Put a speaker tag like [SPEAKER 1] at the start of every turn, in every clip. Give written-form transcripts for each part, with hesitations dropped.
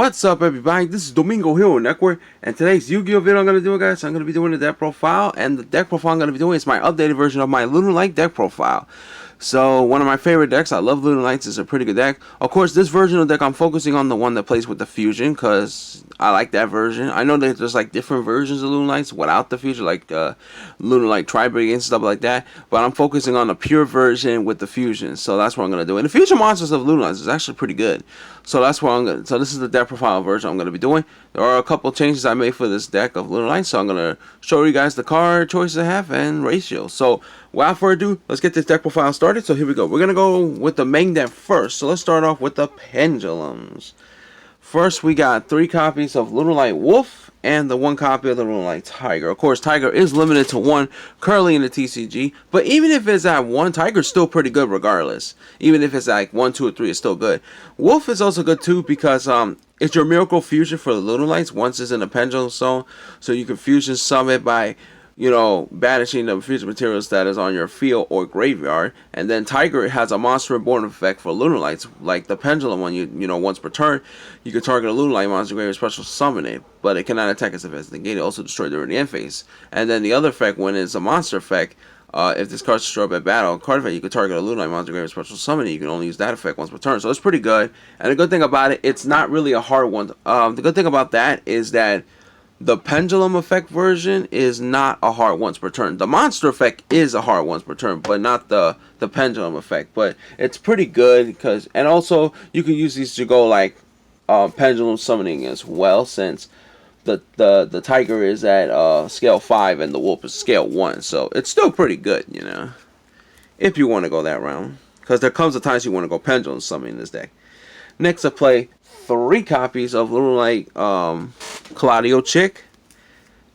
[SPEAKER 1] What's up, everybody? This is Domingo here on Network, and today's Yu-Gi-Oh video I'm going to do, guys. I'm going to be doing the deck profile, and the deck profile I'm going to be doing is my updated version of my Lunalight deck profile. So, one of my favorite decks. I love Lunalight. It's a pretty good deck. Of course, this version of the deck, I'm focusing on the one that plays with the fusion, because I like that version. I know that there's like different versions of Lunalights without the fusion, like Lunalight Tri-Brigade and stuff like that, but I'm focusing on the pure version with the fusion, so that's what I'm going to do. And the fusion monsters of Lunalights is actually pretty good. So that's what I'm going to, so this is the deck profile version I'm going to be doing. There are a couple changes I made for this deck of Lunalight, so I'm going to show you guys the card choices I have and ratio. So without further ado, let's get this deck profile started. So here we go. We're going to go with the main deck first. So let's start off with the Pendulums. First, we got 3 copies of Lunalight Wolf and the 1 copy of the Lunalight Tiger. Of course, Tiger is limited to 1 currently in the TCG, but even if it's at 1, Tiger's still pretty good regardless. Even if it's like 1, 2, or 3, it's still good. Wolf is also good too because it's your miracle fusion for the Lunalights once it's in the Pendulum zone, so you can fusion summon by, you know, banishing the fusion materials that is on your field or graveyard. And then Tiger has a monster reborn effect for Lunalights, like the Pendulum one. You know, once per turn, you can target a Lunalight monster graveyard special summon it, but it cannot attack as if it's negated. Also destroyed during the end phase. And then the other effect, when it's a monster effect, if this card's destroyed by battle, card effect, you can target a Lunalight monster graveyard special summon it. You can only use that effect once per turn, so it's pretty good. And the good thing about it, it's not really a hard one. The good thing about that is that the Pendulum effect version is not a hard once per turn. The monster effect is a hard once per turn, but not the Pendulum effect. But it's pretty good because, and also you can use these to go like Pendulum summoning as well, since the Tiger is at scale 5 and the Wolf is scale 1. So it's still pretty good, you know, if you want to go that round. Because there comes a time you want to go Pendulum summoning this deck. Next, I play 3 copies of Lunalight Claudio Chick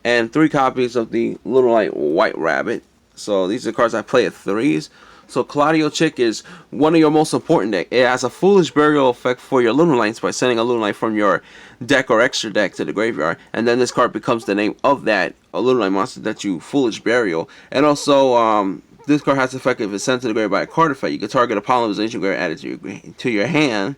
[SPEAKER 1] and 3 copies of the Lunalight White Rabbit. So these are the cards I play at 3s. So Claudio Chick is one of your most important decks. It has a Foolish Burial effect for your Lunalights by sending a Lunalight from your deck or extra deck to the graveyard, and then this card becomes the name of that Lunalight monster that you Foolish Burial. And also this card has the effect if it's sent to the graveyard by a card effect, you can target a Polymization graveyard added to your hand.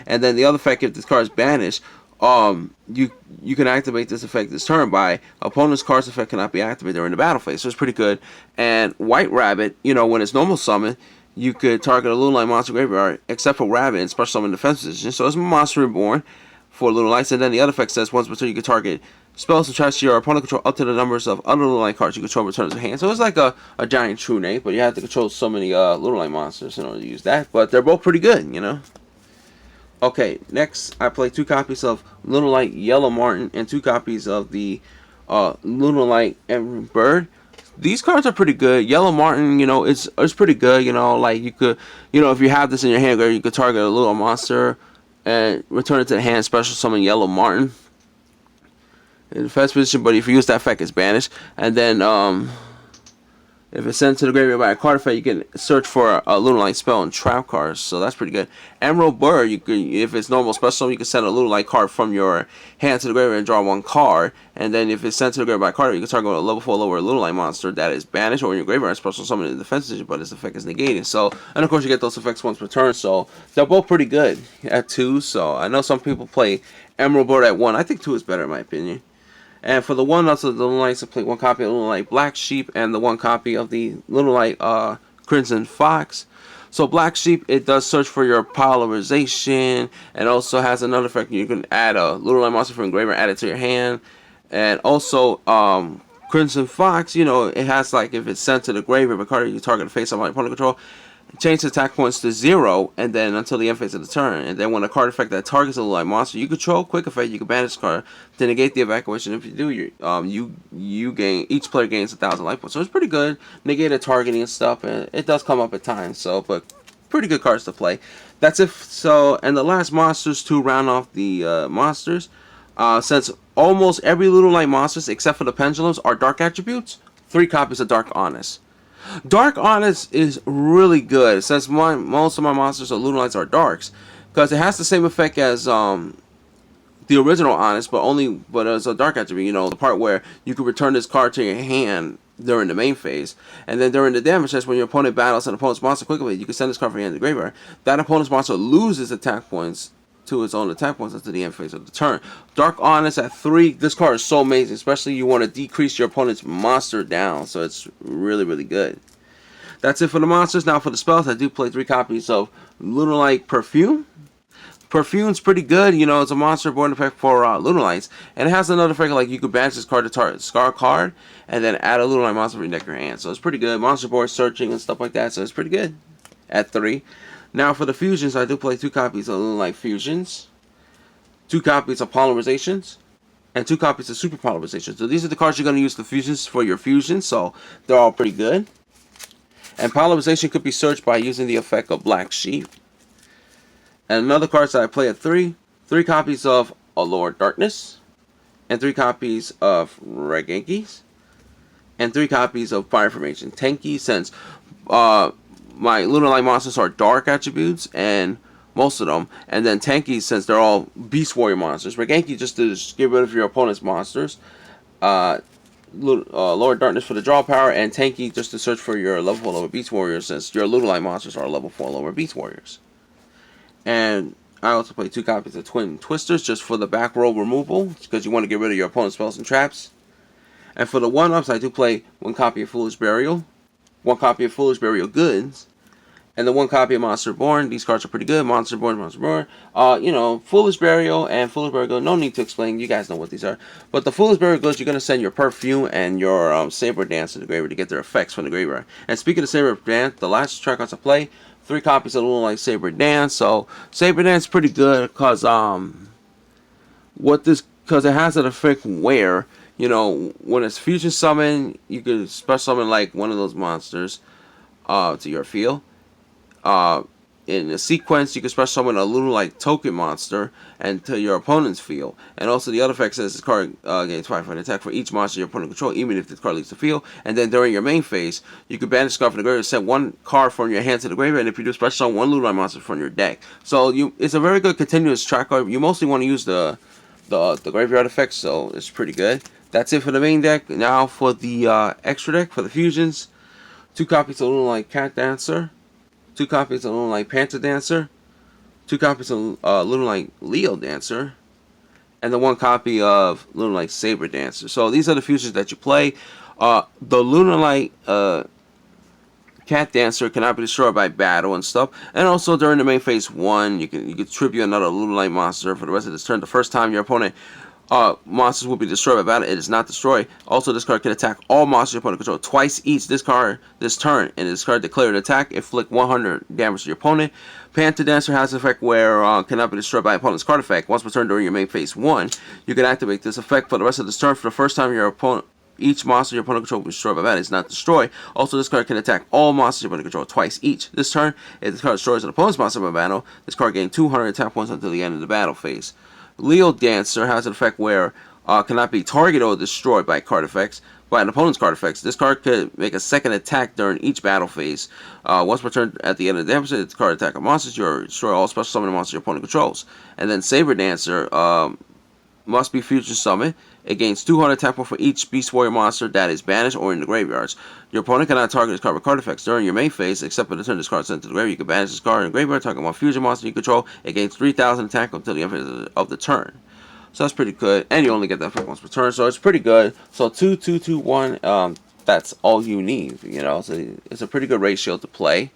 [SPEAKER 1] And then the other effect, if this card is banished, you can activate this effect this turn by opponent's card's effect cannot be activated during the battle phase. So it's pretty good. And White Rabbit, you know, when it's normal summon, you could target a Lunalight monster graveyard except for Rabbit in special summon defense position. So it's a monster reborn for Lunalights. And then the other effect says once per turn you can target spells attached to your opponent control up to the numbers of other Lunalight cards you control returns to hand. So it's like a giant True Nate, but you have to control so many Lunalight monsters in order to use that. But they're both pretty good, you know. Okay, next I play 2 copies of Lunalight Yellow Martin and 2 copies of the Lunalight Emerald Bird. These cards are pretty good. Yellow Martin, you know, it's pretty good. You know, like you could, you know, if you have this in your hand, you could target a little monster and return it to the hand. Special summon Yellow Martin in the first position, but if you use that effect, it's banished. And then if it's sent to the graveyard by a card effect, you can search for a Lunalight spell and trap cards, so that's pretty good. Emerald Bird, you can, if it's normal special, you can send a Lunalight card from your hand to the graveyard and draw 1 card. And then if it's sent to the graveyard by a card, you can target a level 4 lower Lunalight monster that is banished or in your graveyard special summon in the defense position, but its effect is negated. So, and of course you get those effects once per turn, so they're both pretty good at 2. So I know some people play Emerald Bird at 1. I think 2 is better in my opinion. And for the one, also the Lunalights, I play 1 copy of Lunalight Black Sheep and the 1 copy of the Lunalight Crimson Fox. So Black Sheep, it does search for your Polymerization, and also has another effect. You can add a Lunalight monster from graveyard, add it to your hand. And also Crimson Fox, you know, it has like if it's sent to the graveyard, but card you target a face on my opponent control, change the attack points to 0, and then until the end phase of the turn. And then when a card effect that targets a Lunalight monster you control, quick effect, you can banish this card to negate the evacuation. If you do, you gain, each player gains 1,000 life points. So it's pretty good. Negated targeting and stuff, and it does come up at times. So, but pretty good cards to play. That's it. So, and the last monsters to round off the monsters, since almost every Lunalight monsters except for the Pendulums are dark attributes, 3 copies of Dark Honest. Dark Honest is really good since most of my monsters or Lunalights are darks, because it has the same effect as the original Honest, but as a dark attribute. You know, the part where you can return this card to your hand during the main phase, and then during the damage test, when your opponent battles an opponent's monster quickly, you can send this card from your hand to the graveyard. That opponent's monster loses attack points to its own attack points until the end phase of the turn. Dark Honest at 3. This card is so amazing, especially you want to decrease your opponent's monster down, so it's really, really good. That's it for the monsters. Now for the spells, I do play 3 copies of Lunalight Perfume. Perfume's pretty good. You know, it's a monster born effect for Lunalights. And it has another effect like you could banish this card to target Scar card and then add a Lunalight monster from your deck or your hand. So it's pretty good. Monster board searching and stuff like that. So it's pretty good at 3. Now for the fusions, I do play 2 copies of Lunalight Fusions, 2 copies of Polymerizations, and 2 copies of Super Polymerizations. So these are the cards you're going to use the fusions for your fusions. So they're all pretty good. And Polymerization could be searched by using the effect of Black Sheep. And another cards that I play at 3 copies of Allure Darkness, and 3 copies of Regenkis, and 3 copies of Fire Formation. Tenki, since my Lunalight monsters are dark attributes, and most of them, and then Tenki, since they're all Beast Warrior monsters. Regenki just to get rid of your opponent's monsters. Lord Darkness for the draw power, and Tenki just to search for your level 4 lower Beast Warriors, since your Lunalight monsters are level 4 lower Beast Warriors. And I also play 2 copies of Twin Twisters just for the back row removal, because you want to get rid of your opponent's spells and traps. And for the 1-ups, I do play 1 copy of Foolish Burial, 1 copy of Foolish Burial Goods, and the 1 copy of Monster Born. These cards are pretty good. Monster Born. You know, Foolish Burial and Foolish Burial Goods. No need to explain. You guys know what these are. But the Foolish Burial Goods, you're going to send your Perfume and your Saber Dance to the graveyard to get their effects from the graveyard. And speaking of Saber Dance, the last track cards I play, 3 copies of Lunalight Saber Dance. So Saber Dance is pretty good because because it has an effect where, you know, when it's fusion summon, you can special summon like one of those monsters to your field. In a sequence, you can special summon a Lunalight token monster and to your opponent's field. And also the other effect says this card gains 5 attack for each monster your opponent control, even if this card leaves the field. And then during your main phase, you can banish this card from the graveyard, set 1 card from your hand to the graveyard, and if you do special summon 1 Lunalight monster from your deck. So it's a very good continuous track card. You mostly want to use the graveyard effects, so it's pretty good. That's it for the main deck. Now for the extra deck, for the fusions, 2 copies of Lunalight Cat Dancer, 2 copies of Lunalight Panther Dancer, 2 copies of Lunalight Leo Dancer, and the 1 copy of Lunalight Saber Dancer. So these are the fusions that you play. The Lunalight Cat Dancer cannot be destroyed by battle and stuff. And also during the main phase 1, you can tribute another Lunalight monster for the rest of this turn. The first time your opponent monsters will be destroyed by battle, it is not destroyed. Also, this card can attack all monsters your opponent control twice each this turn, and this card declare an attack, inflict 100 damage to your opponent. Panther Dancer has an effect where cannot be destroyed by opponent's card effect. Once per turn during your main phase 1, you can activate this effect for the rest of this turn. For the first time your opponent, each monster your opponent control will be destroyed by battle. It's not destroyed. Also, this card can attack all monsters your opponent control twice each this turn. If this card destroys an opponent's monster by battle, this card gains 200 attack points until the end of the battle phase. Leo Dancer has an effect where cannot be targeted or destroyed by card effects, by an opponent's card effects. This card could make a second attack during each battle phase. Once per turn at the end of the damage, this card attack of monsters, you destroy all special summon monsters your opponent controls. And then Saber Dancer must be future summoned. It gains 200 attack points for each Beast Warrior monster that is banished or in the graveyards. Your opponent cannot target this card with card effects during your main phase, except for the turn this card is sent to the graveyard. You can banish this card in the graveyard, target one fusion monster you control. It gains 3,000 attack until the end of the turn. So that's pretty good, and you only get that effect once per turn, so it's pretty good. So 2, 2, 2, 1, that's all you need, you know, so it's a pretty good ratio to play.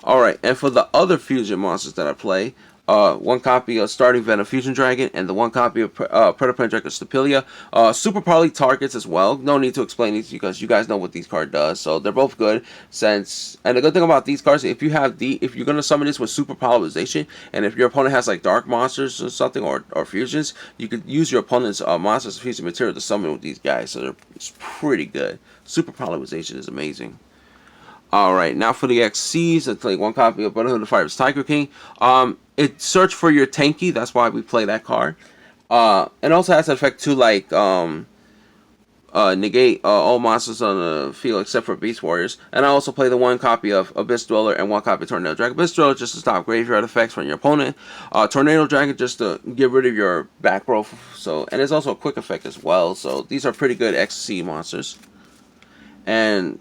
[SPEAKER 1] Alright, and for the other fusion monsters that I play, 1 copy of Starting Venom Fusion Dragon, and the 1 copy of Predator Dragon Stapilia. Super Poly targets as well. No need to explain these because you guys know what these card does. So they're both good. And the good thing about these cards, if you're gonna summon this with Super Polarization, and if your opponent has like dark monsters or something or fusions, you could use your opponent's monsters fusion material to summon with these guys. So it's pretty good. Super Polarization is amazing. Alright, now for the XCs, I play 1 copy of Brotherhood of the Fire's Tiger King. It search for your Tenki, that's why we play that card. It also has an effect to like negate all monsters on the field except for Beast Warriors. And I also play the 1 copy of Abyss Dweller and 1 copy of Tornado Dragon. Abyss Dweller just to stop graveyard effects from your opponent. Tornado Dragon just to get rid of your back row. And it's also a quick effect as well. So these are pretty good XC monsters. And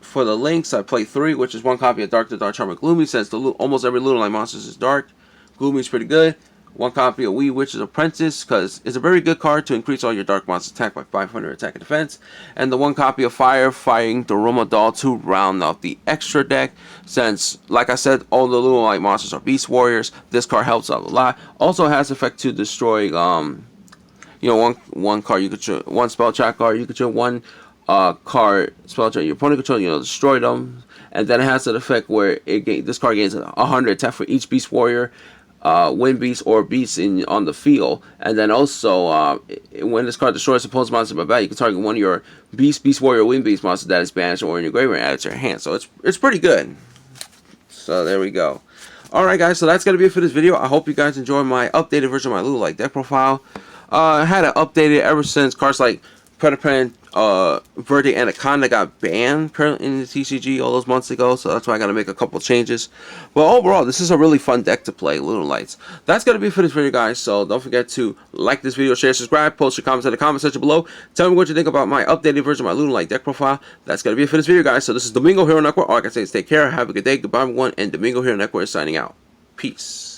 [SPEAKER 1] for the links, I play 3, which is 1 copy of Dark to Dark Charmer Gloomy, since almost every Lunalight monster is dark. Gloomy is pretty good. one copy of Witch's Apprentice, because it's a very good card to increase all your Dark Monster attack by 500 attack and defense, and the one copy of Firefighting Daruma Doll to round out the extra deck, since, like I said, all the Lunalight monsters are Beast Warriors. This card helps out a lot. Also has effect to destroy, you know, one card you could choose, one spell check card you could choose, one card spell check your opponent control, you know, destroy them. And then it has an effect where this card gains 100 attack for each Beast Warrior, Wind Beast, or Beast on the field. And then also, when this card destroys opposed monster by battle, you can target one of your Beast Warrior, Wind Beast monsters that is banished or in your graveyard and add it to your hand. So it's pretty good. So there we go. Alright guys, so that's going to be it for this video. I hope you guys enjoyed my updated version of my Lunalight deck profile. I had it updated ever since cards like Predator, Verde Anaconda got banned in the TCG all those months ago, so that's why I got to make a couple changes. But overall, this is a really fun deck to play, Lunalights. That's going to be it for this video, guys, so don't forget to like this video, share, subscribe, post your comments in the comment section below. Tell me what you think about my updated version of my Lunalight deck profile. That's going to be it for this video, guys. So this is Domingo Hero Network. All I can say is take care, have a good day, goodbye everyone, and Domingo Hero Network is signing out. Peace.